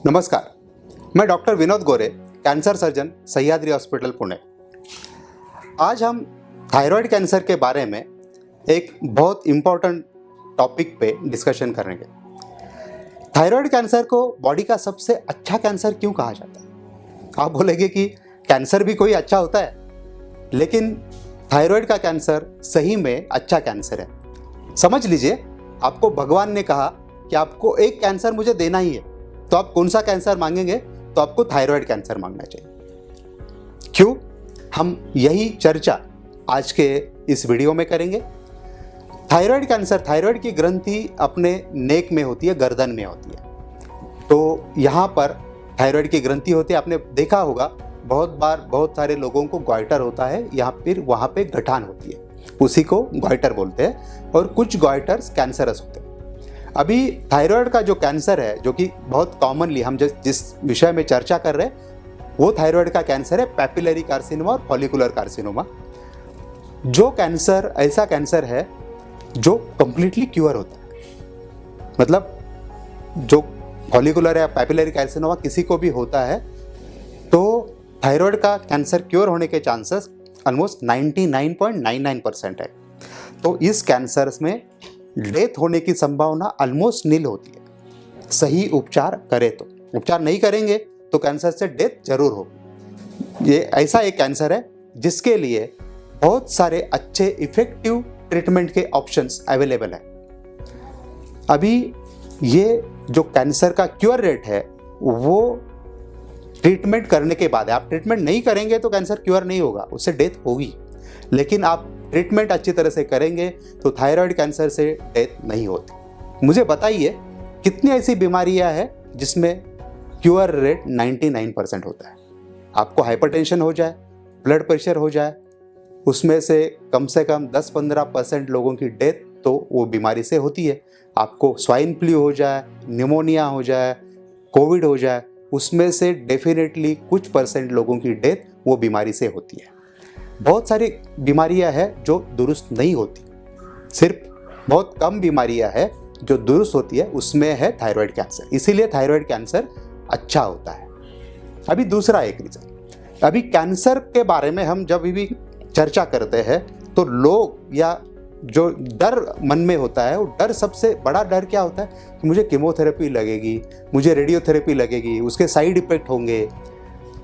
नमस्कार, मैं डॉक्टर विनोद गोरे, cancer surgeon, Sahyadri hospital Pune. आज हम थायराइड कैंसर के बारे में एक बहुत इम्पोर्टेंट टॉपिक पे डिस्कशन करेंगे। थायराइड कैंसर को बॉडी का सबसे अच्छा कैंसर क्यों कहा जाता है? आप बोलेंगे कि कैंसर भी कोई अच्छा होता है, लेकिन थायराइड का कैंसर सही में अच्छा कैंसर है। समझ लीजिए, आपको भगवान ने कहा कि आपको एक कैंसर मुझे देना ही है, तो आप कौन सा कैंसर मांगेंगे? तो आपको थायराइड कैंसर मांगना चाहिए। क्यों? हम यही चर्चा आज के इस वीडियो में करेंगे। थायराइड कैंसर, थायराइड की ग्रंथि अपने नेक में होती है, गर्दन में होती है। तो यहाँ पर थायराइड की ग्रंथि होती है। आपने देखा होगा बहुत बार, बहुत सारे लोगों को गॉइटर होता है या फिर वहाँ पे गठान होती है, उसी को गॉइटर बोलते हैं। और कुछ गॉइटर्स कैंसरस होते हैं। अभी थायराइड का जो कैंसर है, जो कि बहुत कॉमनली हम जिस विषय में चर्चा कर रहे हैं, वो थायराइड का कैंसर है पैपिलरी कार्सिनोमा और फॉलिकुलर कार्सिनोमा। जो कैंसर ऐसा कैंसर है जो कंप्लीटली क्योर होता है। मतलब जो फॉलिकुलर या पैपिलरी कार्सिनोमा किसी को भी होता है, तो थायराइड का कैंसर क्योर होने के चांसेस ऑलमोस्ट 99.99% है। तो इस कैंसर में डेथ होने की संभावना ऑलमोस्ट नील होती है, सही उपचार करें तो। उपचार नहीं करेंगे तो कैंसर से डेथ जरूर होगी। ये ऐसा एक कैंसर है जिसके लिए बहुत सारे अच्छे इफेक्टिव ट्रीटमेंट के ऑप्शंस अवेलेबल है। अभी ये जो कैंसर का क्योर रेट है वो ट्रीटमेंट करने के बाद है। आप ट्रीटमेंट नहीं करेंगे तो कैंसर क्योर नहीं होगा, उससे डेथ होगी। लेकिन आप ट्रीटमेंट अच्छी तरह से करेंगे तो थायराइड कैंसर से डेथ नहीं होती। मुझे बताइए कितनी ऐसी बीमारियां हैं जिसमें क्योर रेट 99% होता है। आपको हाइपरटेंशन हो जाए, ब्लड प्रेशर हो जाए, उसमें से कम 10-15% लोगों की डेथ तो वो बीमारी से होती है। आपको स्वाइन फ्लू हो जाए, निमोनिया हो जाए, कोविड हो जाए, उसमें से डेफिनेटली कुछ परसेंट लोगों की डेथ वो बीमारी से होती है। बहुत सारी बीमारियां हैं जो दुरुस्त नहीं होती, सिर्फ बहुत कम बीमारियां हैं जो दुरुस्त होती है, उसमें है थायराइड कैंसर। इसीलिए थायराइड कैंसर अच्छा होता है। अभी दूसरा एक रीजन, अभी कैंसर के बारे में हम जब भी चर्चा करते हैं तो लोग या जो डर मन में होता है, वो डर, सबसे बड़ा डर क्या होता है कि मुझे कीमोथेरेपी लगेगी, मुझे रेडियोथेरेपी लगेगी, उसके साइड इफेक्ट होंगे।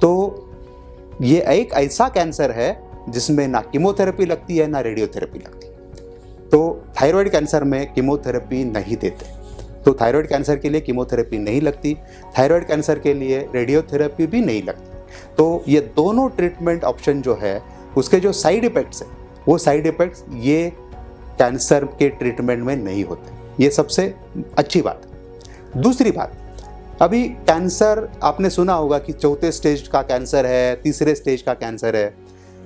तो ये एक ऐसा कैंसर है जिसमें ना कीमोथेरेपी लगती है ना रेडियोथेरेपी लगती है। तो थायराइड कैंसर में कीमोथेरेपी नहीं देते, तो थायराइड कैंसर के लिए कीमोथेरेपी नहीं लगती, थायराइड कैंसर के लिए रेडियोथेरेपी भी नहीं लगती। तो ये दोनों ट्रीटमेंट ऑप्शन जो है, उसके जो साइड इफेक्ट्स है, वो साइड इफेक्ट्स ये कैंसर के ट्रीटमेंट में नहीं होते। ये सबसे अच्छी बात है। दूसरी बात, अभी कैंसर आपने सुना होगा कि चौथे स्टेज का कैंसर है, तीसरे स्टेज का कैंसर है।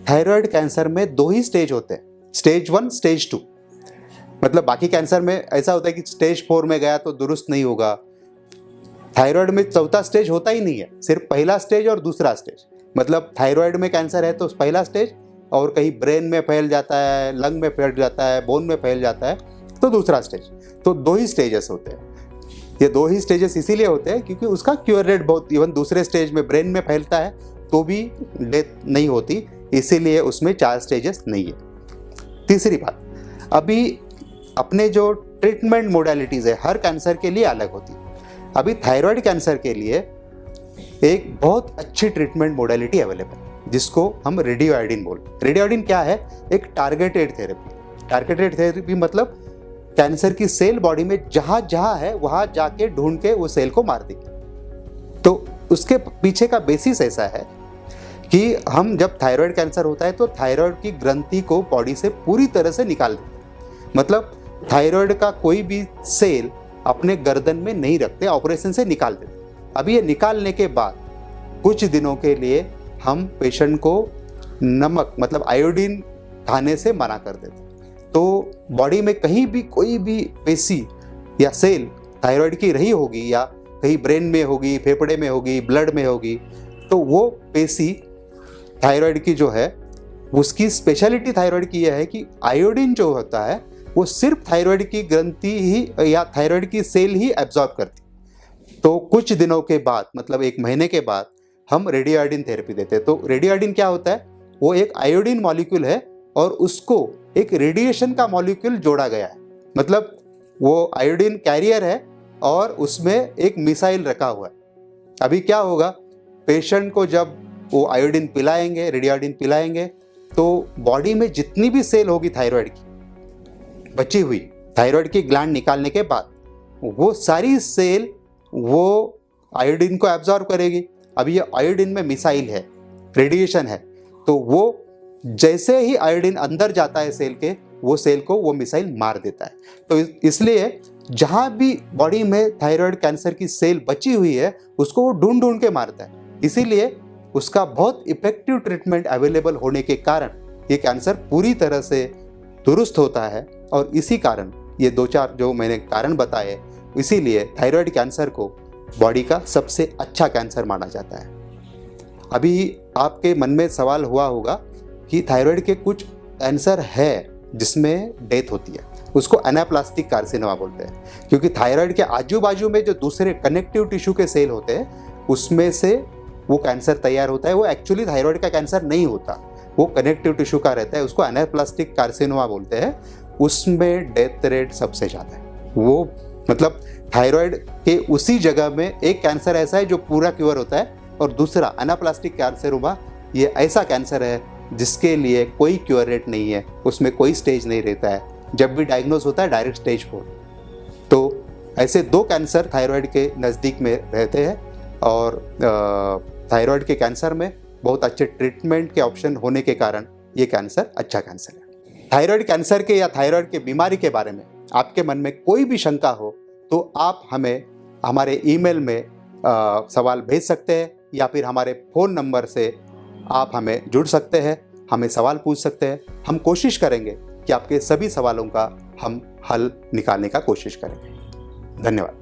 थायराइड कैंसर में 2 ही स्टेज होते हैं, स्टेज 1, स्टेज 2। मतलब बाकी कैंसर में ऐसा होता है कि स्टेज 4 में गया तो दुरुस्त नहीं होगा। थायराइड में चौथा स्टेज होता ही नहीं है, सिर्फ पहला स्टेज और दूसरा स्टेज। मतलब थायराइड में कैंसर है तो पहला स्टेज, और कहीं ब्रेन में फैल जाता है, लंग में फैल जाता है, बोन में फैल जाता है तो दूसरा स्टेज। तो 2 ही स्टेजेस होते हैं। ये 2 ही स्टेजेस इसीलिए होते हैं क्योंकि उसका क्योर रेट बहुत, इवन दूसरे स्टेज में ब्रेन में फैलता है तो भी डेथ नहीं होती, इसीलिए उसमें 4 स्टेजेस नहीं है। तीसरी बात, अभी अपने जो ट्रीटमेंट मोडालिटीज़ है हर कैंसर के लिए अलग होती है। अभी थायराइड कैंसर के लिए एक बहुत अच्छी ट्रीटमेंट मोडालिटी अवेलेबल है जिसको हम रेडियोआयोडीन बोलते हैं। रेडियोआयोडीन क्या है? एक टारगेटेड थेरेपी। टारगेटेड थेरेपी मतलब कैंसर की सेल बॉडी में जहाँ जहाँ है वहाँ जाके ढूंढ के वो सेल को मार देगी। तो उसके पीछे का बेसिस ऐसा है कि हम जब थायराइड कैंसर होता है तो थायराइड की ग्रंथि को बॉडी से पूरी तरह से निकाल देते हैं। मतलब थायराइड का कोई भी सेल अपने गर्दन में नहीं रखते, ऑपरेशन से निकाल देते। अभी ये निकालने के बाद कुछ दिनों के लिए हम पेशेंट को नमक मतलब आयोडीन खाने से मना कर देते। तो बॉडी में कहीं भी कोई भी पेशी या सेल थायराइड की रही होगी या कहीं ब्रेन में होगी, फेफड़े में होगी, ब्लड में होगी, तो वो पेशी थायराइड की जो है, उसकी स्पेशलिटी थायराइड की यह है कि आयोडीन जो होता है वो सिर्फ थायराइड की ग्रंथि ही या थायराइड की सेल ही एब्जॉर्ब करती। तो कुछ दिनों के बाद, मतलब 1 महीने के बाद, हम रेडियोआयोडीन थेरेपी देते हैं। तो रेडियोआयोडीन क्या होता है? वो एक आयोडीन मॉलिक्यूल है और उसको एक रेडिएशन का मॉलिक्यूल जोड़ा गया है। मतलब वो आयोडीन कैरियर है और उसमें एक मिसाइल रखा हुआ है। अभी क्या होगा, पेशेंट को जब वो आयोडीन पिलाएंगे, रेडियोआयोडीन पिलाएंगे, तो बॉडी में जितनी भी सेल होगी थायराइड की, बची हुई थायराइड की ग्लैंड निकालने के बाद, वो सारी सेल वो आयोडीन को एब्जॉर्ब करेगी। अभी ये आयोडीन में मिसाइल है, रेडिएशन है, तो वो जैसे ही आयोडीन अंदर जाता है सेल के, वो सेल को वो मिसाइल मार देता है। तो इसलिए जहाँ भी बॉडी में थायराइड कैंसर की सेल बची हुई है, उसको वो ढूंढ ढूंढ के मारता है। इसीलिए उसका बहुत इफेक्टिव ट्रीटमेंट अवेलेबल होने के कारण ये कैंसर पूरी तरह से दुरुस्त होता है। और इसी कारण ये 2-4 जो मैंने कारण बताए, इसीलिए थायराइड कैंसर को बॉडी का सबसे अच्छा कैंसर माना जाता है। अभी आपके मन में सवाल हुआ होगा कि थायराइड के कुछ कैंसर है जिसमें डेथ होती है, उसको एनाप्लास्टिक कार्सिनोमा बोलते हैं, क्योंकि थायराइड के आजू बाजू में जो दूसरे कनेक्टिव टिश्यू के सेल होते हैं, उसमें से वो कैंसर तैयार होता है। वो एक्चुअली थायराइड का कैंसर नहीं होता, वो कनेक्टिव टिश्यू का रहता है, उसको एनाप्लास्टिक कार्सिनोमा बोलते हैं। उसमें डेथ रेट सबसे ज़्यादा है। वो मतलब थायराइड के उसी जगह में एक कैंसर ऐसा है जो पूरा क्योर होता है, और दूसरा एनाप्लास्टिक कार्सिनोमा ये ऐसा कैंसर है जिसके लिए कोई क्योर रेट नहीं है, उसमें कोई स्टेज नहीं रहता है, जब भी डायग्नोज होता है डायरेक्ट स्टेज 4। तो ऐसे 2 कैंसर थायराइड के नज़दीक में रहते हैं, और थायराइड के कैंसर में बहुत अच्छे ट्रीटमेंट के ऑप्शन होने के कारण ये कैंसर अच्छा कैंसर है। थायराइड कैंसर के या थायराइड के बीमारी के बारे में आपके मन में कोई भी शंका हो तो आप हमें हमारे ईमेल में सवाल भेज सकते हैं, या फिर हमारे फ़ोन नंबर से आप हमें जुड़ सकते हैं, हमें सवाल पूछ सकते हैं। हम कोशिश करेंगे कि आपके सभी सवालों का हम हल निकालने का कोशिश करेंगे। धन्यवाद।